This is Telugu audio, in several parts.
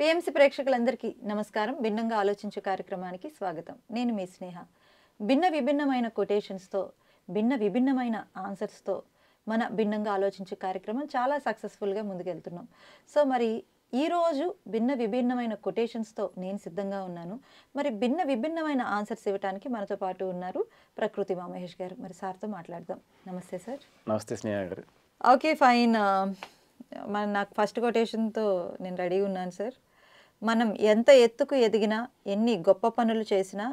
పిఎంసి ప్రేక్షకులందరికీ నమస్కారం. భిన్నంగా ఆలోచించే కార్యక్రమానికి స్వాగతం. నేను మీ స్నేహ. విభిన్నమైన కొటేషన్స్తో, విభిన్నమైన ఆన్సర్స్తో మన భిన్నంగా ఆలోచించే కార్యక్రమం చాలా సక్సెస్ఫుల్గా ముందుకెళ్తున్నాం. సో మరి ఈరోజు విభిన్నమైన కొటేషన్స్తో నేను సిద్ధంగా ఉన్నాను. మరి విభిన్నమైన ఆన్సర్స్ ఇవ్వడానికి మనతో పాటు ఉన్నారు ప్రకృతి మహేష్ గారు. మరి సార్తో మాట్లాడదాం. నమస్తే సార్. నమస్తే స్నేహ గారు. Okay, fine. నాకు ఫస్ట్ కొటేషన్తో నేను రెడీ ఉన్నాను సార్. మనం ఎంత ఎత్తుకు ఎదిగినా, ఎన్ని గొప్ప పనులు చేసినా,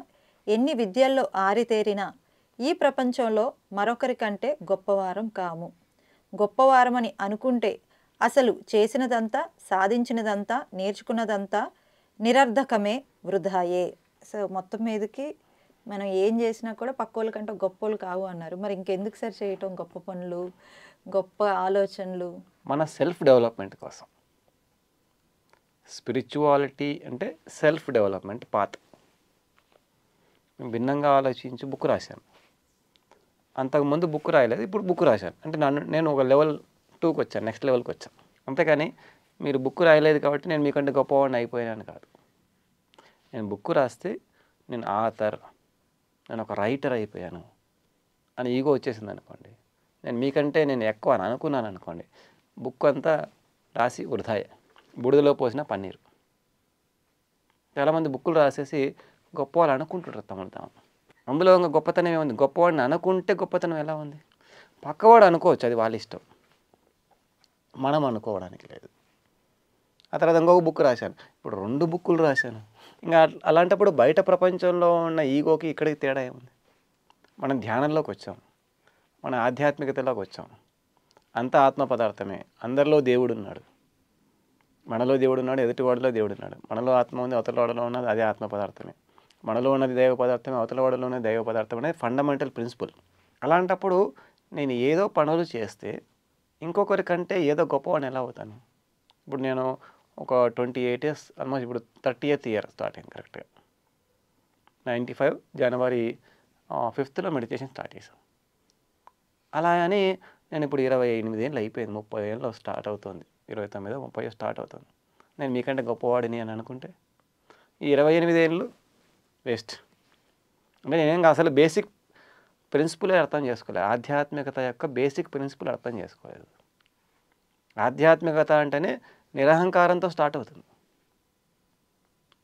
ఎన్ని విద్యల్లో ఆరితేరినా ఈ ప్రపంచంలో మరొకరి కంటే గొప్పవారం కాము. గొప్పవారమని అనుకుంటే అసలు చేసినదంతా, సాధించినదంతా, నేర్చుకున్నదంతా నిరర్ధకమే, వృధాయే. సో మొత్తం మీదకి మనం ఏం చేసినా కూడా పక్కోళ్ళ కంటే గొప్పోళ్ళు కావు అన్నారు. మరి ఇంకెందుకు సార్ చేయటం గొప్ప పనులు, గొప్ప ఆలోచనలు? మన సెల్ఫ్ డెవలప్మెంట్ కోసం. స్పిరిచువాలిటీ అంటే సెల్ఫ్ డెవలప్మెంట్ పాత్. భిన్నంగా ఆలోచించి బుక్ రాశాను. అంతకుముందు బుక్ రాయలేదు, ఇప్పుడు బుక్ రాశాను. అంటే నేను ఒక లెవెల్ 2కి వచ్చాను, నెక్స్ట్ లెవెల్కి వచ్చాను. అంతేకాని మీరు బుక్ రాయలేదు కాబట్టి నేను మీకంటే గొప్పవాడిని అయిపోయాను కాదు. నేను బుక్ రాస్తే నేను ఆథర్, నేను ఒక రైటర్ అయిపోయాను అని ఈగో వచ్చేసింది అనుకోండి, నేను ఎక్కువ అని అనుకున్నాను అనుకోండి, బుక్ అంతా రాసి వృధాయే, బుడిదలో పోసిన పన్నీరు. చాలామంది బుక్కులు రాసేసి గొప్పవాళ్ళు అనుకుంటుంటారు తమను తాము. అందులో ఇంకా గొప్పతనం ఏముంది? గొప్పవాడిని అనుకుంటే గొప్పతనం ఎలా ఉంది? పక్కవాడు అనుకోవచ్చు, అది వాళ్ళ ఇష్టం, మనం అనుకోవడానికి లేదు. ఆ తర్వాత ఇంకొక బుక్ రాశాను, ఇప్పుడు 2 బుక్కులు రాశాను. ఇంకా అలాంటప్పుడు బయట ప్రపంచంలో ఉన్న ఈగోకి ఇక్కడికి తేడా ఏముంది? మనం ధ్యానంలోకి వచ్చాం, మన ఆధ్యాత్మికతలోకి వచ్చాం. అంతా ఆత్మ పదార్థమే. అందరిలో దేవుడు ఉన్నాడు, మనలో దేవుడు ఉన్నాడు, ఎదుటివాడిలో దేవుడు ఉన్నాడు. మనలో ఆత్మ ఉంది, అవతల వాడిలో ఉన్నది అదే ఆత్మ పదార్థమే. మనలో ఉన్నది దైవ పదార్థమే, అవతల వాడిలో ఉన్నది దైవ పదార్థం అనేది ఫండమెంటల్ ప్రిన్సిపల్. అలాంటప్పుడు నేను ఏదో పనులు చేస్తే ఇంకొకరి కంటే ఏదో గొప్పవాడిని ఎలా అవుతాను? ఇప్పుడు నేను ఒక 28 years, ఆల్మోస్ట్ ఇప్పుడు 30th year స్టార్టింగ్ కరెక్ట్గా 95 జనవరి 5th మెడిటేషన్ స్టార్ట్ చేశాను. అలా అని నేను ఇప్పుడు 28 ఏళ్ళు అయిపోయింది, 30 ఏళ్ళు స్టార్ట్ అవుతుంది, 29 30 స్టార్ట్ అవుతుంది. నేను మీకంటే గొప్పవాడిని అని అనుకుంటే ఈ 28 ఏళ్ళు వేస్ట్. అంటే నేను అసలు బేసిక్ ప్రిన్సిపులే అర్థం చేసుకోలేదు. ఆధ్యాత్మికత యొక్క బేసిక్ ప్రిన్సిపుల్ అర్థం చేసుకోలేదు. ఆధ్యాత్మికత అంటేనే నిరహంకారంతో స్టార్ట్ అవుతుంది.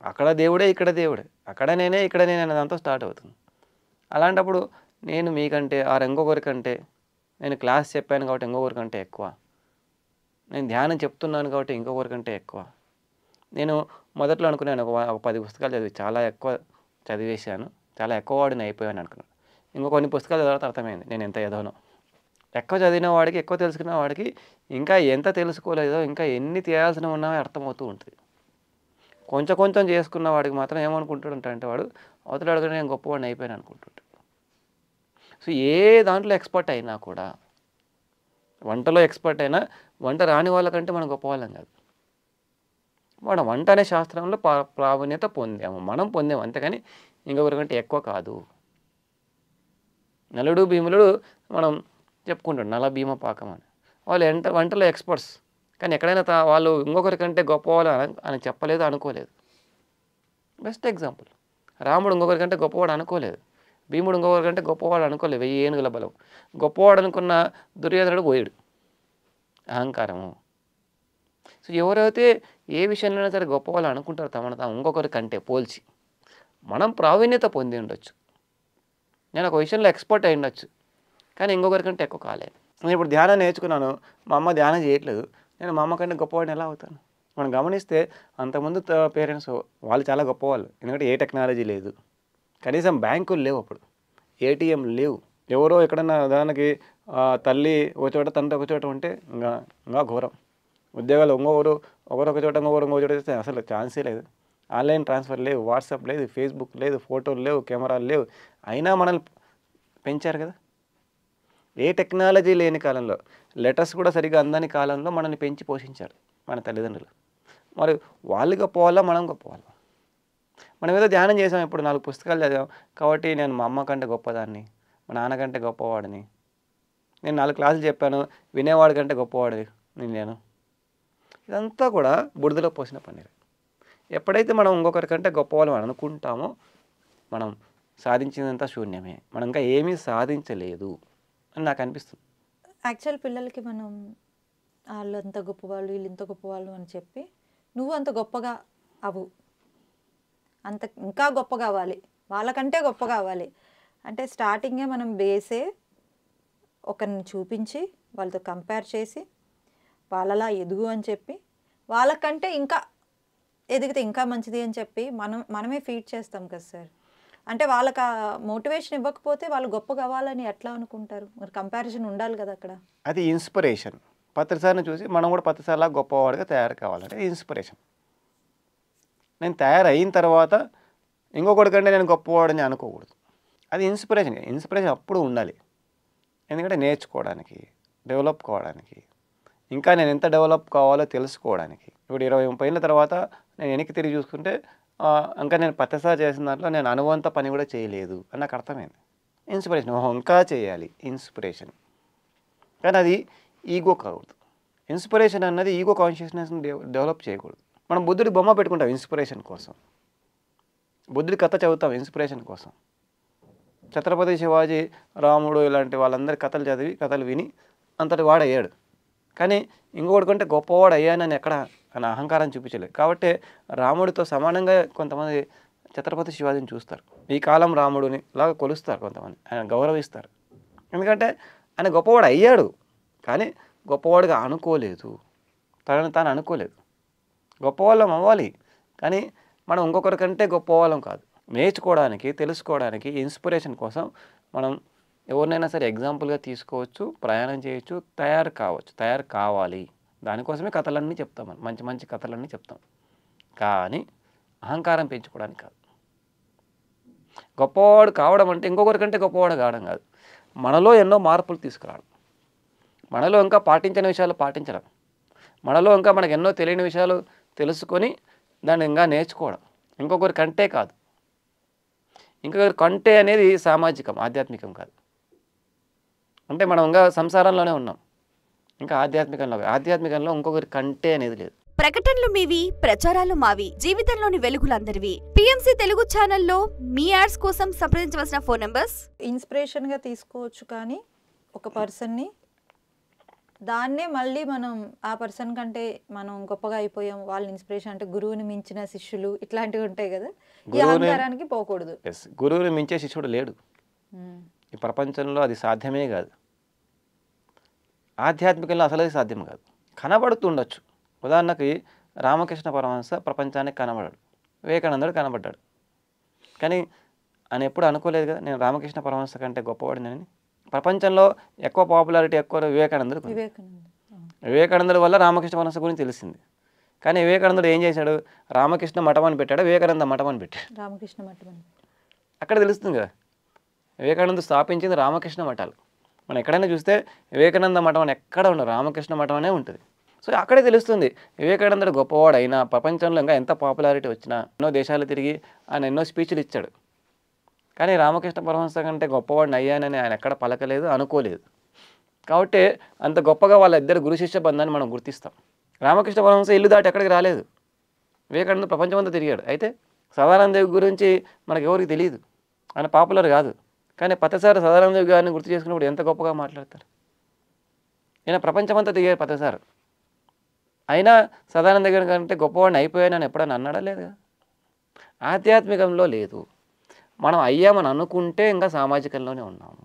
అక్కడ దేవుడే, ఇక్కడ దేవుడే, అక్కడ నేనే, ఇక్కడ నేనే అనే దాంతో స్టార్ట్ అవుతుంది. అలాంటప్పుడు నేను మీకంటే ఇంకొకరికంటే, నేను క్లాస్ చెప్పాను కాబట్టి ఇంకొకరికంటే ఎక్కువ, నేను ధ్యానం చెప్తున్నాను కాబట్టి ఇంకొకరికంటే ఎక్కువ, నేను మొదట్లో అనుకున్నాను ఒక 10 పుస్తకాలు చదివి చాలా ఎక్కువ చదివేశాను, చాలా ఎక్కువ వాడిని అయిపోయాను అనుకున్నాను. ఇంకో కొన్ని పుస్తకాలు చదివితే అర్థమైంది నేను ఎంత ఎదవనో. ఎక్కువ చదివిన వాడికి, ఎక్కువ తెలుసుకున్న వాడికి ఇంకా ఎంత తెలుసుకోలేదో, ఇంకా ఎన్ని చేయాల్సినవి ఉన్నాయో అర్థమవుతూ ఉంటుంది. కొంచెం కొంచెం చేసుకున్న వాడికి మాత్రం ఏమనుకుంటుంటాడంటే వాడు అవతల అడుగునే నేను గొప్పవాడిని అయిపోయాను అనుకుంటుంటాడు. సో ఏ దాంట్లో ఎక్స్పర్ట్ అయినా కూడా, వంటలో ఎక్స్పర్ట్ అయినా వంట రాని వాళ్ళకంటే మనం గొప్పవాళ్ళం కాదు. మనం వంట అనే శాస్త్రంలో ప్రావీణ్యత పొందాము, మనం పొందాము, అంతేకాని ఇంకొకరికంటే ఎక్కువ కాదు. నలుడు భీములు మనం చెప్పుకుంటాడు, నల భీమ పాకం అని. వాళ్ళు వంటలో ఎక్స్పర్ట్స్, కానీ ఎక్కడైనా వాళ్ళు ఇంకొకరికంటే గొప్పవాళ్ళు అని చెప్పలేదు, అనుకోలేదు. బెస్ట్ ఎగ్జాంపుల్, రాముడు ఇంకొకరికంటే గొప్పవాడు అనుకోలేదు, భీముడు ఇంకొకరికంటే గొప్పవాడు అనుకోలేదు. 1000 ఏనుగుల బలం. గొప్పవాడు అనుకున్న దుర్యోధనుడు పోయాడు, అహంకారము. సో ఎవరైతే ఏ విషయంలోనైనా సరే గొప్పవాళ్ళు అనుకుంటారో తమను తాము ఇంకొకరికంటే పోల్చి, మనం ప్రావీణ్యత పొంది ఉండొచ్చు, నేను ఒక విషయంలో ఎక్స్పర్ట్ అయి ఉండొచ్చు, కానీ ఇంకొకరికంటే ఎక్కువ కాలేదు. నేను ఇప్పుడు ధ్యానం నేర్చుకున్నాను, మా అమ్మ ధ్యానం చేయట్లేదు, నేను మా అమ్మ కంటే గొప్పవాడిని ఎలా అవుతాను? మనం గమనిస్తే అంతకుముందు పేరెంట్స్ వాళ్ళు చాలా గొప్పవాళ్ళు, ఎందుకంటే ఏ టెక్నాలజీ లేదు, కనీసం బ్యాంకులు లేవు అప్పుడు, ఏటీఎం లేవు. ఎవరో ఎక్కడన్నా దానికి తల్లి ఒక చోట, తండ్రి ఒక చోట ఉంటే ఇంకా ఘోరం. ఉద్యోగాలు ఒకరొక చోట, ఇంకో చోట చేస్తే అసలు ఛాన్సే లేదు. ఆన్లైన్ ట్రాన్స్ఫర్ లేవు, వాట్సాప్ లేదు, ఫేస్బుక్ లేదు, ఫోటోలు లేవు, కెమెరాలు లేవు. అయినా మనల్ని పెంచారు కదా. ఏ టెక్నాలజీ లేని కాలంలో, లెటర్స్ కూడా సరిగ్గా అందని కాలంలో మనల్ని పెంచి పోషించారు మన తల్లిదండ్రులు. మరి వాళ్ళు గొప్పవాళ్ళ, మనం గొప్పవాళ్ళం? మనం ఏదో ధ్యానం చేసాం, ఇప్పుడు 4 పుస్తకాలు చదివాం కాబట్టి నేను మా అమ్మ కంటే గొప్పదాన్ని, మా నాన్నకంటే గొప్పవాడిని. నేను 4 క్లాసులు చెప్పాను, వినేవాడి కంటే గొప్పవాడిని నేను. ఇదంతా కూడా బుడిదలో పోసిన పన్నీరు. ఎప్పుడైతే మనం ఇంకొకరికంటే గొప్పవాళ్ళం అనుకుంటామో మనం సాధించినంత శూన్యమే, మనం ఇంకా ఏమీ సాధించలేదు అని నాకు అనిపిస్తుంది. యాక్చువల్ పిల్లలకి మనం వాళ్ళు అంత గొప్పవాళ్ళు వీళ్ళు ఇంత గొప్పవాళ్ళు అని చెప్పి నువ్వు అంత గొప్పగా అవు, అంత ఇంకా గొప్పగా అవ్వాలి, వాళ్ళకంటే గొప్పగా అవ్వాలి అంటే స్టార్టింగే మనం బేసే ఒకరిని చూపించి వాళ్ళతో కంపేర్ చేసి వాళ్ళలా ఎదుగు అని చెప్పి వాళ్ళకంటే ఇంకా ఎదిగితే ఇంకా మంచిది అని చెప్పి మనమే ఫీడ్ చేస్తాం కదా సార్. అంటే వాళ్ళకి ఆ మోటివేషన్ ఇవ్వకపోతే వాళ్ళు గొప్పగా అవ్వాలని ఎట్లా అనుకుంటారు? మరి కంపారిజన్ ఉండాలి కదా అక్కడ. అది ఇన్స్పిరేషన్. ప్రతిసారిని చూసి మనం కూడా ప్రతిసారిలా గొప్పవాడిగా తయారు కావాలంటే ఇన్స్పిరేషన్. నేను తయారైన తర్వాత ఇంకొకటికంటే నేను గొప్పవాడని అనుకోకూడదు. అది ఇన్స్పిరేషన్. ఇన్స్పిరేషన్ అప్పుడు ఉండాలి, ఎందుకంటే నేర్చుకోవడానికి, డెవలప్ కావడానికి, ఇంకా నేను ఎంత డెవలప్ కావాలో తెలుసుకోవడానికి. ఇప్పుడు 20-30 ఏళ్ళ తర్వాత నేను వెనక్కి తిరిగి చూసుకుంటే ఇంకా నేను ప్రతిసారి చేసిన దాంట్లో నేను అనువంత పని కూడా చేయలేదు అని నాకు అర్థమైంది. ఇన్స్పిరేషన్, ఇంకా చేయాలి ఇన్స్పిరేషన్. కానీ అది ఈగో కాకూడదు. ఇన్స్పిరేషన్ అన్నది ఈగో కాన్షియస్నెస్ని డెవలప్ చేయకూడదు. మనం బుద్ధుడి బొమ్మ పెట్టుకుంటాం ఇన్స్పిరేషన్ కోసం, బుద్ధుడి కథ చదువుతాం ఇన్స్పిరేషన్ కోసం. ఛత్రపతి శివాజీ, రాముడు ఇలాంటి వాళ్ళందరి కథలు చదివి కథలు విని అంతటి వాడయ్యాడు. కానీ ఇంకొకటి కంటే గొప్పవాడు అయ్యానని ఎక్కడ అని అహంకారం చూపించలేదు. కాబట్టి రాముడితో సమానంగా కొంతమంది ఛత్రపతి శివాజీని చూస్తారు, ఈ కాలం రాముడిని లాగా కొలుస్తారు, కొంతమంది ఆయన గౌరవిస్తారు. ఎందుకంటే ఆయన గొప్పవాడు అయ్యాడు, కానీ గొప్పవాడుగా అనుకోలేదు, తనని తాను అనుకోలేదు. గొప్పవాళ్ళం అవ్వాలి, కానీ మనం ఇంకొకరికంటే గొప్పవాళ్ళం కాదు. నేర్చుకోవడానికి, తెలుసుకోవడానికి, ఇన్స్పిరేషన్ కోసం మనం ఎవరినైనా సరే ఎగ్జాంపుల్గా తీసుకోవచ్చు, ప్రయాణం చేయొచ్చు, తయారు కావచ్చు, తయారు కావాలి. దానికోసమే కథలన్నీ చెప్తాం, మనం మంచి మంచి కథలన్నీ చెప్తాం. కానీ అహంకారం పెంచుకోవడానికి కాదు. గొప్పవాడు కావడం అంటే ఇంకొకరికంటే గొప్పవాడు కావడం కాదు, మనలో ఎన్నో మార్పులు తీసుకురావడం, మనలో ఇంకా పాటించని విషయాలు పాటించడం, మనలో ఇంకా మనకు ఎన్నో తెలియని విషయాలు తెలుసుకొని దాన్ని ఇంకా నేర్చుకోవడం. ఇంకొకరి కంటే కాదు. ఇంకొకరి కంటే అనేది సామాజికం, ఆధ్యాత్మికం కాదు. అంటే మనం ఇంకా సంసారంలోనే ఉన్నాం, ఇంకా ఆధ్యాత్మికంలో ఇంకొకరి కంటే అనేది లేదు. ప్రకటనలు మీవి, ప్రచారాలు మావి, జీవితంలోని వెలుగులందరివి. పిఎంసి తెలుగు ఛానల్లో మీ యాడ్స్ కోసం సంప్రదించవలసిన ఫోన్ నంబర్స్. ఇన్స్పిరేషన్గా తీసుకోవచ్చు, కానీ ఒక పర్సన్ని దాన్నే మళ్ళీ మనం ఆ పర్సన్ కంటే మనం గొప్పగా అయిపోయాం, వాళ్ళ ఇన్స్పిరేషన్ అంటే గురువుని మించిన శిష్యులు ఇట్లాంటివి ఉంటాయి కదా, ఈ అహంకారానికి పోకూడదు. గురువుని మించే శిష్యుడు లేడు ఈ ప్రపంచంలో, అది సాధ్యమే కాదు. ఆధ్యాత్మికంలో అసలు అది సాధ్యం కాదు. కనబడుతుండొచ్చు. ఉదాహరణకి రామకృష్ణ పరమహంస ప్రపంచానికి కనబడాడు, వివేకానందుడు కనబడ్డాడు, కానీ ఆయన ఎప్పుడు అనుకోలేదు కదా నేను రామకృష్ణ పరమహంస కంటే గొప్పవాడినని. ప్రపంచంలో ఎక్కువ పాపులారిటీ ఎక్కువ వివేకానందుడు వల్ల రామకృష్ణ పరమహంస గురించి తెలిసింది. కానీ వివేకానందుడు ఏం చేశాడు? రామకృష్ణ మఠం అని పెట్టాడు, వివేకానంద మఠం అని పెట్టాడు. రామకృష్ణ మఠం అక్కడ తెలుస్తుంది కదా, వివేకానంద స్థాపించింది రామకృష్ణ మఠాలు. మనం ఎక్కడైనా చూస్తే వివేకానంద మఠం అని ఎక్కడ ఉండదు, రామకృష్ణ మఠం అనే ఉంటుంది. సో అక్కడే తెలుస్తుంది వివేకానందుడు గొప్పవాడు అయినా, ప్రపంచంలో ఇంకా ఎంత పాపులారిటీ వచ్చినా, ఎన్నో దేశాలు తిరిగి ఆయన ఎన్నో స్పీచ్లు ఇచ్చాడు, కానీ రామకృష్ణ పరమహంస కంటే గొప్పవాడిని అయ్యానని ఆయన ఎక్కడ పలకలేదు, అనుకోలేదు. కాబట్టి అంత గొప్పగా వాళ్ళ ఇద్దరు గురు శిష్య బంధాన్ని మనం గుర్తిస్తాం. రామకృష్ణ పరమహంస ఇల్లు దాటి ఎక్కడికి రాలేదు, వివేకానంద ప్రపంచమంతా తిరిగాడు. అయితే సదానందదేవి గురించి మనకు ఎవరికి తెలియదు, ఆయన పాపులర్ కాదు. కానీ ప్రతిసారి సదానందదేవి గారిని గుర్తు చేసుకున్నప్పుడు ఎంత గొప్పగా మాట్లాడతారు. ఈయన ప్రపంచమంతా తిరిగారు ప్రతిసారి, అయినా సదానంద గారి కంటే గొప్పవాడిని అయిపోయానని ఎప్పుడైనా అన్నాడా? లేదు. ఆధ్యాత్మికంలో లేదు. మనం అయ్యామని అనుకుంటే ఇంకా సామాజికంలోనే ఉన్నాము,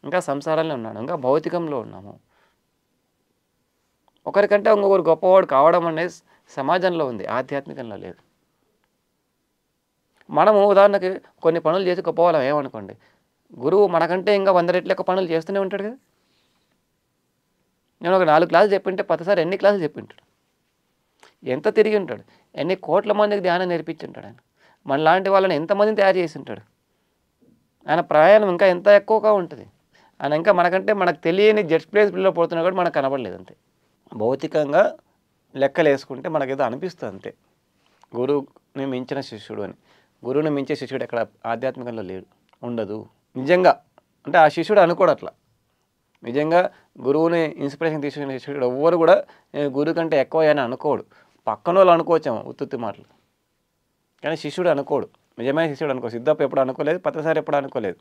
ఇంకా సంసారంలో ఉన్నాము, ఇంకా భౌతికంలో ఉన్నాము. ఒకరికంటే ఇంకొకరు గొప్పవాడు కావడం అనేది సమాజంలో ఉంది, ఆధ్యాత్మికంలో లేదు. మనము ఉదాహరణకి కొన్ని పనులు చేసి గొప్పవాళ్ళం ఏమనుకోండి, గురువు మనకంటే ఇంకా 100 రెట్లు ఎక్కువ పనులు చేస్తూనే ఉంటాడు కదా. నేను ఒక 4 క్లాసులు చెప్పింటే ప్రతిసారి ఎన్ని క్లాసులు చెప్పింటాడు, ఎంత తిరిగి ఉంటాడు, ఎన్ని కోట్ల మందికి ధ్యానం నేర్పించి ఉంటాడు ఆయన. మనలాంటి వాళ్ళని ఎంతమందిని తయారు చేసి ఉంటాడు. ఆయన ప్రయాణం ఇంకా ఎంత ఎక్కువగా ఉంటుంది. ఆయన ఇంకా మనకంటే మనకు తెలియని జెట్ ప్లేస్లో పోతున్నా కూడా మనకు కనబడలేదు. అంతే భౌతికంగా లెక్కలు వేసుకుంటే మనకేదో అనిపిస్తుంది అంతే, గురువుని మించిన శిష్యుడు అని. గురువుని మించే శిష్యుడు ఎక్కడ ఆధ్యాత్మికంలో లేడు, ఉండదు. నిజంగా అంటే ఆ శిష్యుడు అనుకోడు అట్లా. నిజంగా గురువుని ఇన్స్పిరేషన్ తీసుకునే శిష్యుడు ఎవ్వరు కూడా నేను గురువు కంటే ఎక్కువ అని అనుకోడు. పక్కన వాళ్ళు అనుకోవచ్చాము ఉత్తుత్తి మాటలు, కానీ శిష్యుడు అనుకోడు. నిజమైన శిష్యుడు అనుకో. సిద్ధప్ప ఎప్పుడు అనుకోలేదు, పత్రసారి ఎప్పుడు అనుకోలేదు,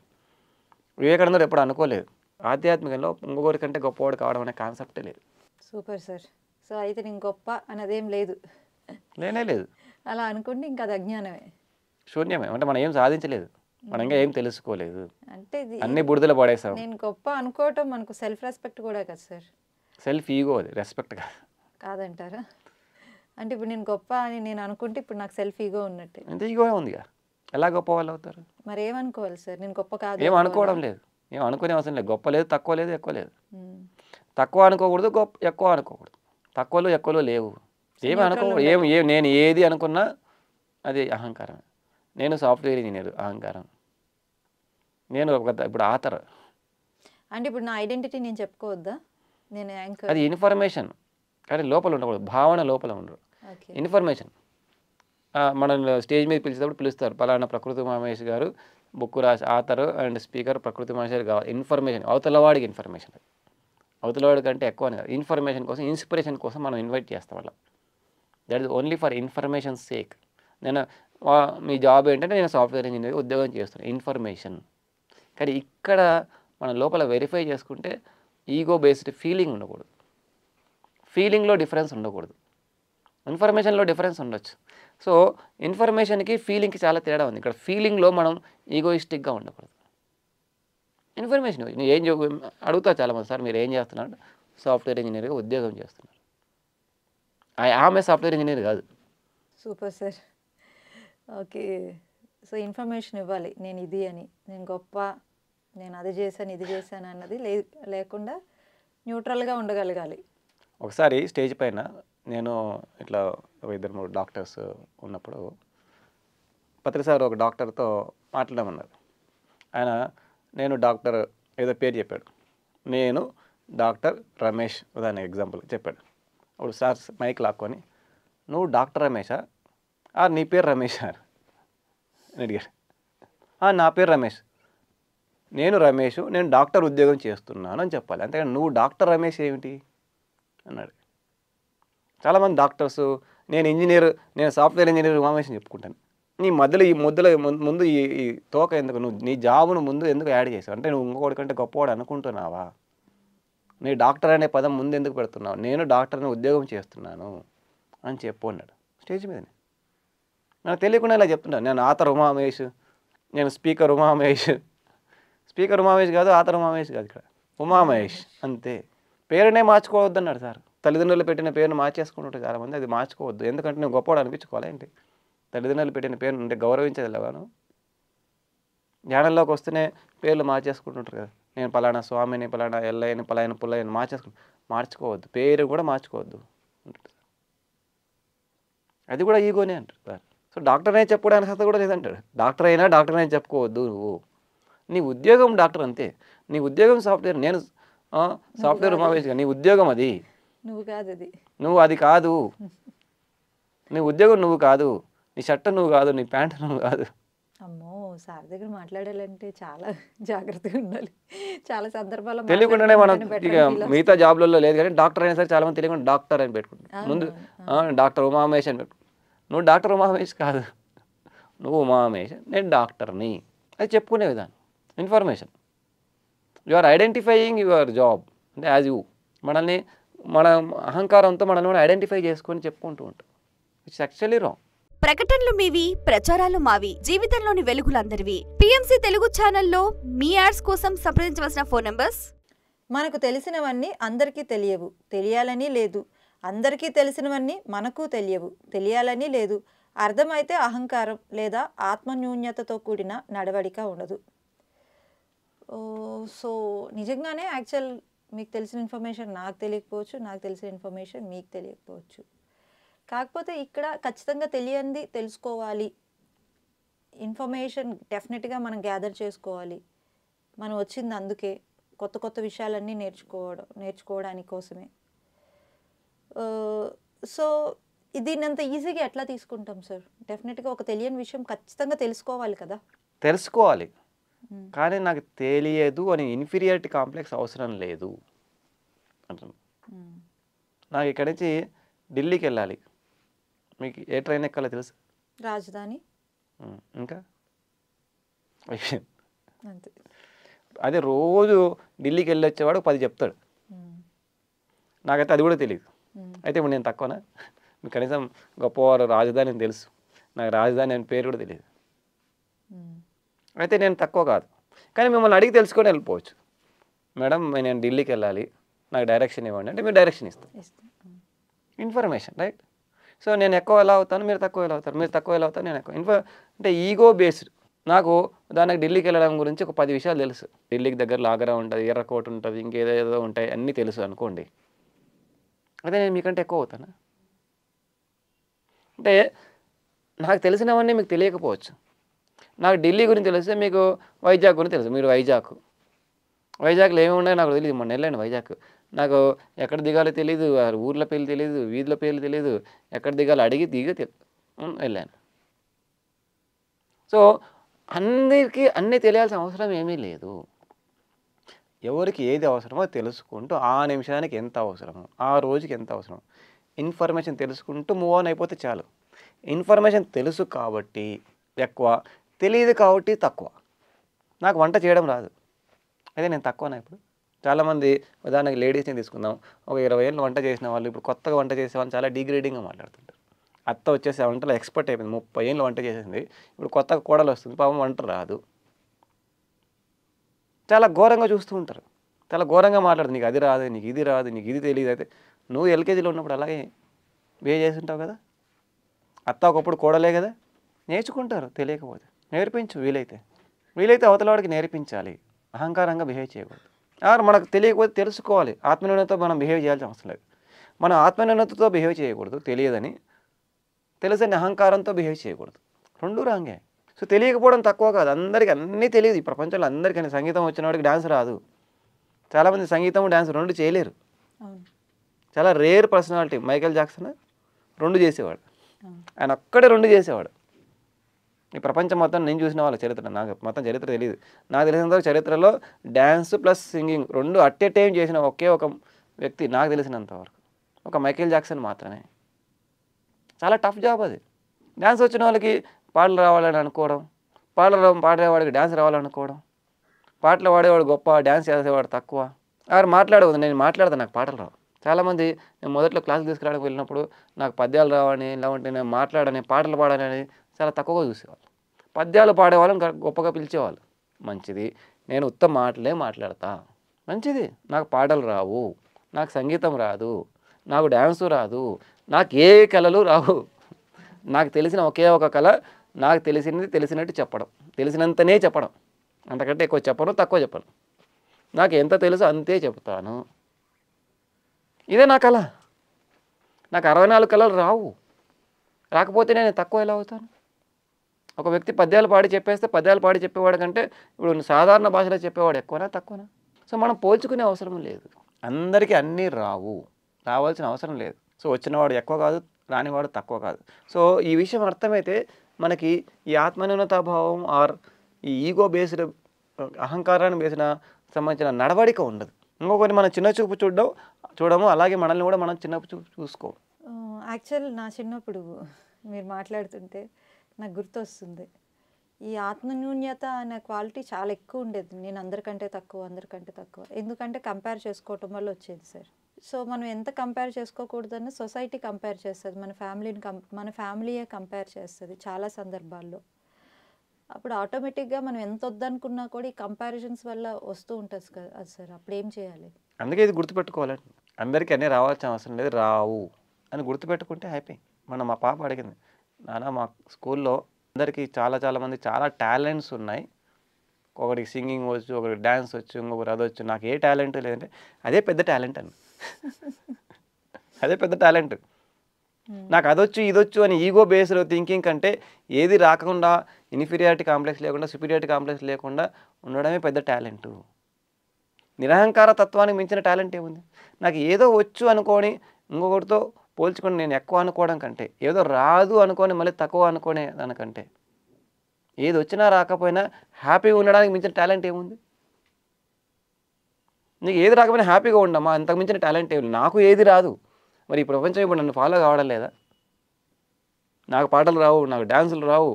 వివేకానందుడు ఎప్పుడు అనుకోలేదు. ఆధ్యాత్మికంలో ఇంకొకరి కంటే గొప్పవాడు కావడం అనే కాన్సెప్టే లేదు. Super sir. సో అయితే నేను గొప్ప అన్నదేం లేదు, లేనే లేదు. అలా అనుకుంటే ఇంకా అది అజ్ఞానమే, శూన్యమే. అంటే మనం ఏం సాధించలేదు, మనం ఇంకా ఏం తెలుసుకోలేదు, అంటే ఇది అన్ని బుడిదలు పడేసాం. నేను గొప్ప అనుకోవటం మనకు సెల్ఫ్ రెస్పెక్ట్ కూడా కదా సార్. సెల్ఫ్ ఈగో, అది రెస్పెక్ట్ కాదు. కాదంటారా? అంటే ఇప్పుడు నేను గొప్ప అని నేను అనుకుంటే ఇప్పుడు నాకు సెల్ఫ్ ఈగో ఉన్నట్టే. ఎంత ఈగో ఉందిగా, ఎలా గొప్ప వాళ్ళు అవుతారు? మరి ఏమనుకోవాలి సార్? నేను గొప్ప కాదు ఏం అనుకోవడం లేదు, ఏం అనుకునే అవసరం లేదు. గొప్ప లేదు, తక్కువ లేదు, ఎక్కువ లేదు. ఉమ్. తక్కువ అనుకోకూడదు, గొప్ప ఎక్కువ అనుకోకూడదు. తక్కువలు ఎక్కువలు లేవు. ఏమి అనుకోకూడదు. నేను ఏది అనుకున్నా అది అహంకారం. నేను సాఫ్ట్వేర్ ఇంజనీర్, అహంకారం. నేను ఇప్పుడు ఆథర్, అంటే ఇప్పుడు నా ఐడెంటిటీ నేను చెప్పుకోవద్దా? నేను యాంకర్. అది ఇన్ఫర్మేషన్, కానీ లోపల ఉండకూడదు. భావన లోపల ఉండదు, ఓకే. ఇన్ఫర్మేషన్. మనం స్టేజ్ మీద పిలిచేటప్పుడు పిలుస్తారు, పలానా ప్రకృతి మహేష్ గారు బుక్ రాసి ఆథర్ అండ్ స్పీకర్ ప్రకృతి మహేష్ గారు కావాలి. ఇన్ఫర్మేషన్, అవతలవాడికి ఇన్ఫర్మేషన్, అవతలవాడి కంటే ఎక్కువ అని కాదు. ఇన్ఫర్మేషన్ కోసం, ఇన్స్పిరేషన్ కోసం మనం ఇన్వైట్ చేస్తాం వాళ్ళ. That is only for information sake. నేను మీ జాబ్ ఏంటంటే నేను సాఫ్ట్వేర్ ఇంజనీర్ ఉద్యోగం చేస్తున్నాను, ఇన్ఫర్మేషన్. కానీ ఇక్కడ మన లోపల వెరిఫై చేసుకుంటే ఈగో బేస్డ్ ఫీలింగ్ ఉండకూడదు, ఫీలింగ్లో డిఫరెన్స్ ఉండకూడదు, ఇన్ఫర్మేషన్లో డిఫరెన్స్ ఉండొచ్చు. సో ఇన్ఫర్మేషన్కి ఫీలింగ్కి చాలా తేడా ఉంది. ఇక్కడ ఫీలింగ్లో మనం ఈగోయిస్టిక్గా ఉండకూడదు. ఇన్ఫర్మేషన్ నేను ఏం అడుగుతా చాలామంది, సార్ మీరు ఏం చేస్తున్నారు? సాఫ్ట్వేర్ ఇంజనీర్గా ఉద్యోగం చేస్తున్నారు. ఆమె సాఫ్ట్వేర్ ఇంజనీర్ కాదు. Super sir. Okay. So information ఇవ్వాలి, నేను ఇది అని, నేను గొప్ప, నేను అది చేశాను ఇది చేశాను అన్నది లేకుండా న్యూట్రల్గా ఉండగలగాలి. ఒకసారి స్టేజ్ పైన నేను ఇట్లా ఒక 2-3 డాక్టర్స్ ఉన్నప్పుడు పత్రిసారి ఒక డాక్టర్తో మాట్లాడమన్నారు. ఆయన నేను డాక్టర్ ఏదో పేరు చెప్పాడు, నేను డాక్టర్ రమేష్ ఉదాహరణ ఎగ్జాంపుల్ చెప్పాడు. అప్పుడు సార్ మైక్ లాక్కొని, నువ్వు డాక్టర్ రమేషా, నీ పేరు రమేష్ అని అడిగాడు. నా పేరు రమేష్, నేను రమేష్, నేను డాక్టర్ ఉద్యోగం చేస్తున్నాను అని చెప్పాలి, అంతేగాని నువ్వు డాక్టర్ రమేష్ ఏమిటి అన్నాడు. చాలామంది డాక్టర్స్ నేను ఇంజనీర్, నేను సాఫ్ట్వేర్ ఇంజనీర్ రమేష్ అని చెప్పుకుంటాను. నీ మధ్యలో ఈ ముందు ఈ తోక ఎందుకు, నువ్వు నీ జాబును ముందు ఎందుకు యాడ్ చేసావు? అంటే నువ్వు ఇంకోటి కంటే గొప్పవాడు అనుకుంటున్నావా? నీ డాక్టర్ అనే పదం ముందు ఎందుకు పెడుతున్నావు? నేను డాక్టర్ని ఉద్యోగం చేస్తున్నాను అని చెప్పు అన్నాడు స్టేజ్ మీదనే. నాకు తెలియకుండా ఇలా చెప్తున్నాను, నేను ఆథర్ ఉమామేష్, నేను స్పీకర్ ఉమామేష్. స్పీకర్ ఉమామేష్ కాదు, ఆథర్ ఉమామేష్ కాదు, ఇక్కడ ఉమామేష్ అంతే. పేరునే మార్చుకోవద్దు అన్నాడు సార్. తల్లిదండ్రులు పెట్టిన పేరును మార్చేసుకుంటుంటారు చాలామంది, అది మార్చుకోవద్దు. ఎందుకంటే నువ్వు గొప్పవాడు అనిపించుకోవాలి ఏంటి? తల్లిదండ్రులు పెట్టిన పేరు అంటే గౌరవించేది లేవాను. జ్ఞానంలోకి వస్తేనే పేర్లు మార్చేసుకుంటుంటారు కదా, నేను పలానా స్వామిని, పలానా ఎల్లయ్యని, పలానా పుల్లయ్యని మార్చుకోవద్దు. పేరు కూడా మార్చుకోవద్దు. అది కూడా ఈగోనే అంటారు సార్. సో డాక్టర్ అనే చెప్పుకోవడానికి అసలు కూడా లేదంటాడు. డాక్టర్ అయినా డాక్టర్ అనే చెప్పుకోవద్దు. నువ్వు నీ ఉద్యోగం డాక్టర్ అంతే, నీ ఉద్యోగం సాఫ్ట్వేర్. నేను సాఫ్ట్వేర్ ఉమావేష్గా, నీ ఉద్యోగం అది, నువ్వు కాదు అది, నువ్వు అది కాదు. నీ ఉద్యోగం నువ్వు కాదు, నీ షర్ట్ నువ్వు కాదు, నీ ప్యాంట్ నువ్వు కాదు. అమ్మో, సార్ దగ్గర మాట్లాడాలంటే చాలా జాగ్రత్తగా ఉండాలి. చాలా సందర్భాల్లో తెలియకుండానే మనం ఇక మిగతా జాబ్లలో లేదు, కానీ డాక్టర్ అయినా సరే చాలామంది తెలియకుండా డాక్టర్ అని పెట్టుకుంటారు. ముందు డాక్టర్ ఉమామేష్ అని పెట్టుకుంటారు. నువ్వు డాక్టర్ ఉమామేష్ కాదు, నువ్వు ఉమామేష్, నేను డాక్టర్ని, అది చెప్పుకునే విధానం. Information, you are identifying your job అంటే యాజ్ యూ. మనల్ని మన అహంకారంతో మనల్ని కూడా ఐడెంటిఫై చేసుకొని చెప్పుకుంటూ ఉంటాం. It's actually wrong. ప్రకటనలు మీవి, ప్రచారాలు మావి, జీవితంలోని వెలుగులందరివి. పిఎంసి తెలుగు ఛానల్లో మీ యాడ్స్ కోసం సంప్రదించవలసిన ఫోన్ నంబర్స్. మనకు తెలిసినవన్నీ అందరికీ తెలియవు, తెలియాలని లేదు. అందరికీ తెలిసినవన్నీ మనకు తెలియవు, తెలియాలని లేదు. అర్థమైతే అహంకారం లేదా ఆత్మన్యూన్యతతో కూడిన నడవడిక ఉండదు. సో నిజంగానే యాక్చువల్ మీకు తెలిసిన ఇన్ఫర్మేషన్ నాకు తెలియకపోవచ్చు, నాకు తెలిసిన ఇన్ఫర్మేషన్ మీకు తెలియకపోవచ్చు. కాకపోతే ఇక్కడ ఖచ్చితంగా తెలియంది తెలుసుకోవాలి, ఇన్ఫర్మేషన్ డెఫినెట్గా మనం గ్యాదర్ చేసుకోవాలి. మనం వచ్చింది అందుకే, కొత్త కొత్త విషయాలన్నీ నేర్చుకోవడానికి కోసమే. సో దీన్ని అంత ఈజీగా ఎట్లా తీసుకుంటాం సార్? డెఫినెట్గా ఒక తెలియని విషయం ఖచ్చితంగా తెలుసుకోవాలి కదా. తెలుసుకోవాలి, కానీ నాకు తెలియదు అని ఇన్ఫీరియారిటీ కాంప్లెక్స్ అవసరం లేదు అంటున్నాను. నాకు ఇక్కడి నుంచి ఢిల్లీకి వెళ్ళాలి, మీకు ఏ ట్రైన్ ఎక్కాలో తెలుసు? రాజధాని. ఇంకా అంతే. అదే రోజు ఢిల్లీకి వెళ్ళి వచ్చేవాడు 10 చెప్తాడు. నాకైతే అది కూడా తెలియదు. అయితే ఇప్పుడు నేను తక్కువనా? మీకు కనీసం గొప్పవారు రాజధాని అని తెలుసు, నాకు రాజధాని అని పేరు కూడా తెలియదు. అయితే నేను తక్కువ కాదు. కానీ మిమ్మల్ని అడిగి తెలుసుకొని వెళ్ళిపోవచ్చు. మేడం నేను ఢిల్లీకి వెళ్ళాలి, నాకు డైరెక్షన్ ఇవ్వండి అంటే మీరు డైరెక్షన్ ఇస్తాం. Information, right? సో నేను ఎక్కువ ఎలా అవుతాను, మీరు తక్కువ ఎలా అవుతారు, మీరు తక్కువ ఎలా అవుతారు, నేను ఎక్కువ. అంటే ఈగో బేస్డ్. నాకు ఉదాహరణకు ఢిల్లీకి వెళ్ళడం గురించి ఒక 10 విషయాలు తెలుసు. ఢిల్లీకి దగ్గర ఆగ్రా ఉంటుంది, ఎర్రకోట ఉంటుంది, ఇంకేదేదో ఉంటాయి, అన్నీ తెలుసు అనుకోండి. అదే నేను మీకంటే ఎక్కువ అవుతానా? అంటే నాకు తెలిసినవన్నీ మీకు తెలియకపోవచ్చు. నాకు ఢిల్లీ గురించి తెలిస్తే మీకు వైజాగ్ గురించి తెలుసు. మీరు వైజాగ్లో ఏమి ఉన్నాయో నాకు తెలియదు. మొన్న వెళ్ళాను వైజాగ్. నాకు ఎక్కడ దిగాలో తెలియదు, ఊర్ల పేర్లు తెలియదు, వీధుల పేర్లు తెలియదు, ఎక్కడ దిగాలో అడిగి వెళ్ళాను. సో అందరికీ అన్నీ తెలియాల్సిన అవసరం ఏమీ లేదు. ఎవరికి ఏది అవసరమో తెలుసుకుంటూ ఆ నిమిషానికి ఎంత అవసరమో, ఆ రోజుకి ఎంత అవసరమో ఇన్ఫర్మేషన్ తెలుసుకుంటూ మూవ్ ఆన్ అయిపోతే చాలు. ఇన్ఫర్మేషన్ తెలుసు కాబట్టి ఎక్కువ, తెలియదు కాబట్టి తక్కువ. నాకు వంట చేయడం రాదు, అయితే నేను తక్కువనా? ఇప్పుడు చాలామంది ఉదాహరణకి లేడీస్ని తీసుకుందాం. ఒక 20 ఏళ్ళు వంట చేసిన వాళ్ళు ఇప్పుడు కొత్తగా వంట చేసే వాళ్ళు చాలా డిగ్రేడింగ్గా మాట్లాడుతుంటారు. అత్త వచ్చేసి వంటలో ఎక్స్పర్ట్ అయిపోయింది, 30 ఏళ్ళు వంట చేసింది, ఇప్పుడు కొత్తగా కోడలు వస్తుంది, పాపం వంట రాదు. చాలా ఘోరంగా చూస్తూ ఉంటారు, చాలా ఘోరంగా మాట్లాడుతుంది. నీకు అది రాదు, నీకు ఇది రాదు, నీకు ఇది తెలియదు. అయితే నువ్వు ఎల్కేజీలో ఉన్నప్పుడు అలాగే బిహేవ్ చేసి ఉంటావు కదా. అత్త ఒకప్పుడు కోడలే కదా. నేర్చుకుంటారు, తెలియకపోతే నేర్పించు. వీలైతే అవతల వాడికి నేర్పించాలి. అహంకారంగా బిహేవ్ చేయకూడదు. మనకు తెలియకపోతే తెలుసుకోవాలి. ఆత్మన్యూనతతో మనం బిహేవ్ చేయాల్సిన అవసరం లేదు. మనం ఆత్మన్యూనతతో బిహేవ్ చేయకూడదు. తెలియదని తెలుసని అహంకారంతో బిహేవ్ చేయకూడదు. రెండు రాంగే. సో తెలియకపోవడం తక్కువ కాదు, అందరికీ అన్నీ తెలియదు. ఈ ప్రపంచంలో అందరికీ సంగీతం వచ్చిన వాడికి డ్యాన్స్ రాదు. చాలామంది సంగీతం డ్యాన్స్ 2 చేయలేరు. చాలా రేర్ పర్సనాలిటీ. మైకేల్ జాక్సన్ 2 చేసేవాడు, ఆయన ఒక్కడే 2 చేసేవాడు. ఈ ప్రపంచం మొత్తం నేను చూసిన వాళ్ళ చరిత్ర, నాకు మొత్తం చరిత్ర తెలియదు. నాకు తెలిసినంత చరిత్రలో dance plus singing 2 at a time చేసిన ఒకే ఒక వ్యక్తి నాకు తెలిసినంత వరకు ఒక మైకేల్ జాక్సన్ మాత్రమే. చాలా టఫ్ జాబ్ అది. డ్యాన్స్ వచ్చిన వాళ్ళకి పాటలు రావాలని అనుకోవడం, పాడేవాడికి డ్యాన్స్ రావాలనుకోవడం, పాటలు పాడేవాడు గొప్ప, డ్యాన్స్ చేసేవాడు తక్కువ. మాట్లాడవద్దు, నేను మాట్లాడతాను, నాకు పాటలు రావు. చాలామంది నేను మొదట్లో క్లాసులు తీసుకురావడానికి వెళ్ళినప్పుడు నాకు పద్యాలు రావని, లేకుంటే నేను మాట్లాడని, పాటలు పాడాలని చాలా తక్కువగా చూసేవాళ్ళు. పద్యాలు పాడేవాళ్ళని గొప్పగా పిలిచేవాళ్ళు. మంచిది, నేను ఉత్తమ మాటలే మాట్లాడతా, మంచిది. నాకు పాటలు రావు, నాకు సంగీతం రాదు, నాకు డ్యాన్సు రాదు, నాకు ఏ కళలు రావు. నాకు తెలిసిన ఒకే ఒక కళ, నాకు తెలిసినట్టు చెప్పడం, తెలిసినంతనే చెప్పడం, అంతకంటే ఎక్కువ చెప్పను, తక్కువ చెప్పను. నాకు ఎంత తెలుసో అంతే చెప్తాను. ఇదే నా కళ. నాకు 64 కళలు రావు. రాకపోతే నేను తక్కువ ఎలా అవుతాను? ఒక వ్యక్తి పద్యాలు పాడి చెప్పేస్తే పద్యాలు పాడి చెప్పేవాడు కంటే ఇప్పుడు సాధారణ భాషలో చెప్పేవాడు ఎక్కువనా తక్కువనా? సో మనం పోల్చుకునే అవసరం లేదు. అందరికీ అన్నీ రావాల్సిన అవసరం లేదు. సో వచ్చినవాడు ఎక్కువ కాదు, రానివాడు తక్కువ కాదు. సో ఈ విషయం అర్థమైతే మనకి ఈ ఆత్మన్యూనతాభావం ఆర్ ఈ ఈగో బేస్డ్ అహంకారాన్ని బేసిన సంబంధించిన నడవడిక ఉండదు. ఇంకొకటి మనం చిన్న చూపు చూడము, అలాగే మనల్ని కూడా మనం చిన్న చూపు చూసుకో. యాక్చువల్ నా చిన్నప్పుడు మీరు మాట్లాడుతుంటే నాకు గుర్తొస్తుంది, ఈ ఆత్మన్యూన్యత అనే క్వాలిటీ చాలా ఎక్కువ ఉండేది. నేను అందరికంటే తక్కువ, ఎందుకంటే కంపేర్ చేసుకోవటం వల్ల వచ్చేది సార్. సో మనం ఎంత కంపేర్ చేసుకోకూడదని సొసైటీ కంపేర్ చేస్తుంది, మన ఫ్యామిలీయే కంపేర్ చేస్తుంది చాలా సందర్భాల్లో. అప్పుడు ఆటోమేటిక్గా మనం ఎంత వద్దనుకున్నా కూడా ఈ కంపారిజన్స్ వల్ల వస్తూ ఉంటుంది కదా సార్. అప్పుడు ఏం చేయాలి? అందుకే ఇది గుర్తుపెట్టుకోవాలండి. అందరికీ అన్నీ రావాల్సిన అవసరం లేదు, రావు అని గుర్తుపెట్టుకుంటే హ్యాపీ. మా పాప అడిగింది, నాన్న మా స్కూల్లో అందరికీ చాలా మంది చాలా టాలెంట్స్ ఉన్నాయి, ఒకరికి సింగింగ్ వచ్చు, ఒకరికి డ్యాన్స్ వచ్చు, ఇంకొకరు అదొచ్చు, నాకు ఏ టాలెంట్ లేదంటే అదే పెద్ద టాలెంట్ అని. అదే పెద్ద టాలెంట్. నాకు అదొచ్చు ఇదొచ్చు అని ఈగో బేస్డ్ థింకింగ్ కంటే ఏది రాకుండా ఇన్ఫీరియారిటీ కాంప్లెక్స్ లేకుండా సుపీరియారిటీ కాంప్లెక్స్ లేకుండా ఉండడమే పెద్ద టాలెంటు. నిరహంకార తత్వానికి మించిన టాలెంట్ ఏముంది? నాకు ఏదో వచ్చు అనుకొని ఇంకొకటితో పోల్చుకొని నేను ఎక్కువ అనుకోవడం కంటే, ఏదో రాదు అనుకొని మళ్ళీ తక్కువ అనుకునే దానికంటే, ఏది వచ్చినా రాకపోయినా హ్యాపీగా ఉండడానికి మించిన టాలెంట్ ఏముంది? నీకు ఏది రాకపోయినా హ్యాపీగా ఉండమ్మా, అంతకు మించిన టాలెంట్ ఏమి. నాకు ఏది రాదు, మరి ఈ ప్రపంచం ఇప్పుడు నన్ను ఫాలో కావడం లేదా? నాకు పాటలు రావు, నాకు డ్యాన్సులు రావు,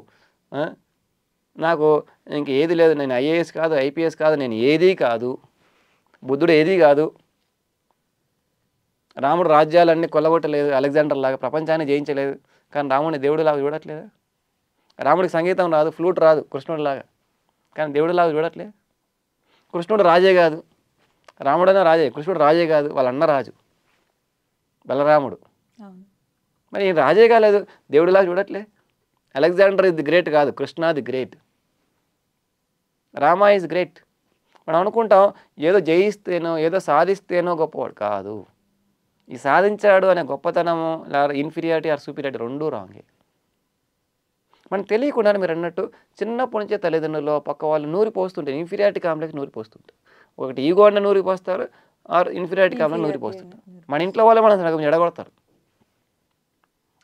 నాకు ఇంక ఏది లేదు, నేను ఐఏఎస్ కాదు, ఐపీఎస్ కాదు, నేను ఏదీ కాదు, బుద్ధుడు ఏదీ కాదు, రాముడు రాజ్యాలన్నీ కొల్లగొట్టలేదు, అలెగ్జాండర్ లాగా ప్రపంచాన్ని జయించలేదు, కానీ రాముడిని దేవుడిలాగా చూడట్లేదు. రాముడికి సంగీతం రాదు, ఫ్లూట్ రాదు కృష్ణుడిలాగా, కానీ దేవుడిలాగా చూడట్లేదు. కృష్ణుడు రాజే కాదు, రాముడైనా రాజే, కృష్ణుడు రాజే కాదు, వాళ్ళ అన్న రాజు బలరాముడు. మరి ఈయన రాజే కాలేదు, దేవుడిలాగా చూడట్లే. అలెగ్జాండర్ ఇస్ ది గ్రేట్ కాదు, Krishna the great, Rama is great. మనం అనుకుంటాం ఏదో జయిస్తేనో ఏదో సాధిస్తేనో గొప్పవాడు కాదు. ఈ సాధించాడు అనే గొప్పతనము లేదా ఇన్ఫీరియారిటీ ఆర్ సూపీరియారిటీ రెండూ రాంగే. మనకు తెలియకుండానే మీరు అన్నట్టు చిన్నప్పటి నుంచే తల్లిదండ్రులు పక్క వాళ్ళు నూరి పోస్తుంటారు, ఇన్ఫీరియారిటీ కాంప్లెక్స్ నూరి పోస్తుంటారు. ఒకటి ఈగో అన్న నూరి పోస్తారు, ఆర్ ఇన్ఫీరియారిటీ కాంప్లెక్స్ నూరి పోస్తుంటారు. మన ఇంట్లో వాళ్ళే మనం సగం ఎడగొడతారు.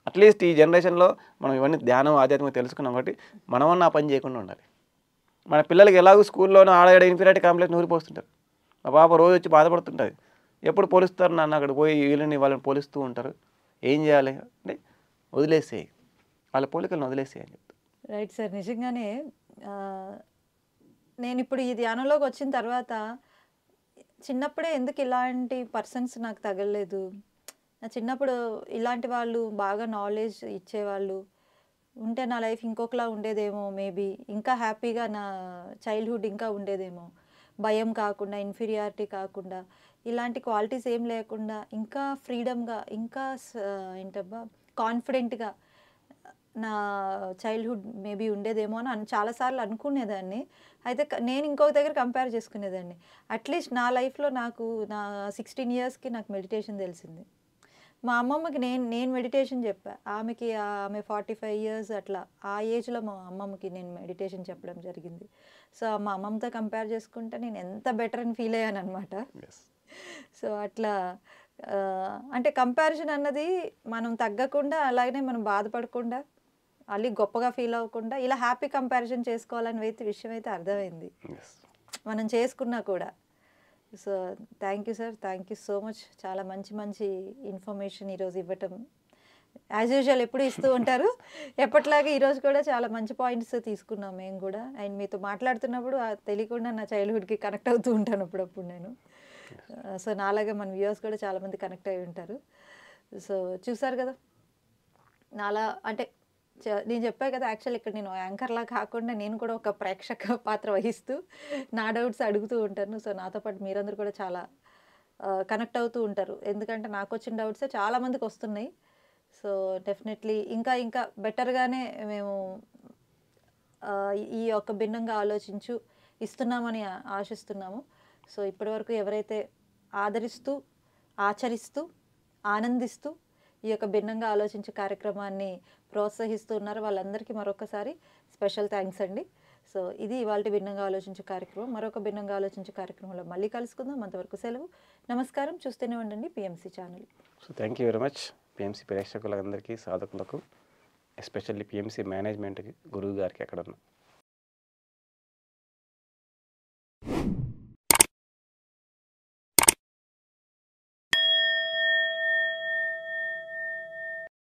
అట్లీస్ట్ ఈ జనరేషన్లో మనం ఇవన్నీ ధ్యానం ఆధ్యాత్మిక తెలుసుకున్నాం కాబట్టి మనమన్నా ఆ పని చేయకుండా ఉండాలి. మన పిల్లలకి ఎలాగో స్కూల్లోనూ ఆడ ఇన్ఫీరియారిటీ కాంప్లెక్స్ నూరి పోస్తుంటారు. మా పాప రోజు వచ్చి బాధపడుతుంటుంది, ఎప్పుడు పోలుస్తారు నాన్న, అక్కడ పోయి వీళ్ళని వాళ్ళని పోలుస్తూ ఉంటారు, ఏం చేయాలి అంటే వదిలేసేయి, వాళ్ళ పోలికలను వదిలేసేయి అని చెప్తారు. Right sir. నిజంగానే నేను ఇప్పుడు ఈ ధ్యానంలోకి వచ్చిన తర్వాత చిన్నప్పుడే ఎందుకు ఇలాంటి పర్సన్స్ నాకు తగలలేదు, నా చిన్నప్పుడు ఇలాంటి వాళ్ళు బాగా నాలెడ్జ్ ఇచ్చేవాళ్ళు ఉంటే నా లైఫ్ ఇంకొకలా ఉండేదేమో, మేబీ ఇంకా హ్యాపీగా నా చైల్డ్హుడ్ ఇంకా ఉండేదేమో, భయం కాకుండా, ఇన్ఫీరియారిటీ కాకుండా, ఇలాంటి క్వాలిటీస్ ఏం లేకుండా ఇంకా ఫ్రీడమ్గా, ఇంకా ఏంటబ్బా కాన్ఫిడెంట్గా నా చైల్డ్హుడ్ మేబీ ఉండేదేమో అని చాలాసార్లు అనుకునేదాన్ని. అయితే నేను ఇంకొక దగ్గర కంపేర్ చేసుకునేదాన్ని. అట్లీస్ట్ నా లైఫ్లో నాకు నా 16 ఇయర్స్కి నాకు మెడిటేషన్ తెలిసింది. మా అమ్మమ్మకి నేను మెడిటేషన్ చెప్పా, ఆమె 45 ఇయర్స్ అట్లా ఆ ఏజ్లో మా అమ్మమ్మకి నేను మెడిటేషన్ చెప్పడం జరిగింది. సో మా అమ్మమ్మతో కంపేర్ చేసుకుంటే నేను ఎంత బెటర్ అని ఫీల్ అయ్యాను అనమాట. సో అట్లా అంటే కంపారిజన్ అన్నది మనం తగ్గకుండా, అలాగనే మనం బాధపడకుండా, మళ్ళీ గొప్పగా ఫీల్ అవ్వకుండా ఇలా హ్యాపీ కంపారిజన్ చేసుకోవాలని విషయం అయితే అర్థమైంది మనం చేసుకున్నా కూడా. So thank you sir, thank you so much. చాలా మంచి మంచి ఇన్ఫర్మేషన్ ఈరోజు ఇవ్వటం. యాజ్ యూజువల్ ఎప్పుడు ఇస్తూ ఉంటారు, ఎప్పటిలాగే ఈరోజు కూడా చాలా మంచి పాయింట్స్ తీసుకున్నాం మేము కూడా. అండ్ మీతో మాట్లాడుతున్నప్పుడు తెలియకుండా నా చైల్డ్హుడ్కి కనెక్ట్ అవుతూ ఉంటాను అప్పుడప్పుడు నేను. సో నాలాగే మన వ్యూవర్స్ కూడా చాలామంది కనెక్ట్ అయి ఉంటారు. సో చూసారు కదా, నాలా అంటే నేను చెప్పాను కదా, యాక్చువల్ ఇక్కడ నేను యాంకర్లా కాకుండా నేను కూడా ఒక ప్రేక్షక పాత్ర వహిస్తూ నా డౌట్స్ అడుగుతూ ఉంటాను. సో నాతో పాటు మీరందరూ కూడా చాలా కనెక్ట్ అవుతూ ఉంటారు, ఎందుకంటే నాకు వచ్చిన డౌట్సే చాలామందికి వస్తున్నాయి. సో డెఫినెట్లీ ఇంకా ఇంకా బెటర్గానే మేము ఈ యొక్క భిన్నంగా ఆలోచించు ఇస్తున్నామని ఆశిస్తున్నాము. సో ఇప్పటివరకు ఎవరైతే ఆదరిస్తూ, ఆచరిస్తూ, ఆనందిస్తూ ఈ యొక్క భిన్నంగా ఆలోచించే కార్యక్రమాన్ని ప్రోత్సహిస్తూ ఉన్నారో వాళ్ళందరికీ మరొకసారి స్పెషల్ థ్యాంక్స్ అండి. సో ఇది ఇవాళ భిన్నంగా ఆలోచించే కార్యక్రమం. మరొక భిన్నంగా ఆలోచించే కార్యక్రమంలో మళ్ళీ కలుసుకుందాం. అంతవరకు సెలవు, నమస్కారం. చూస్తూనే ఉండండి PMC channel. So thank you very much PMC ప్రేక్షకులందరికీ, సాధకులకు, ఎస్పెషల్లీ పిఎంసి మేనేజ్మెంట్కి, గురువు గారికి ఎక్కడున్నా.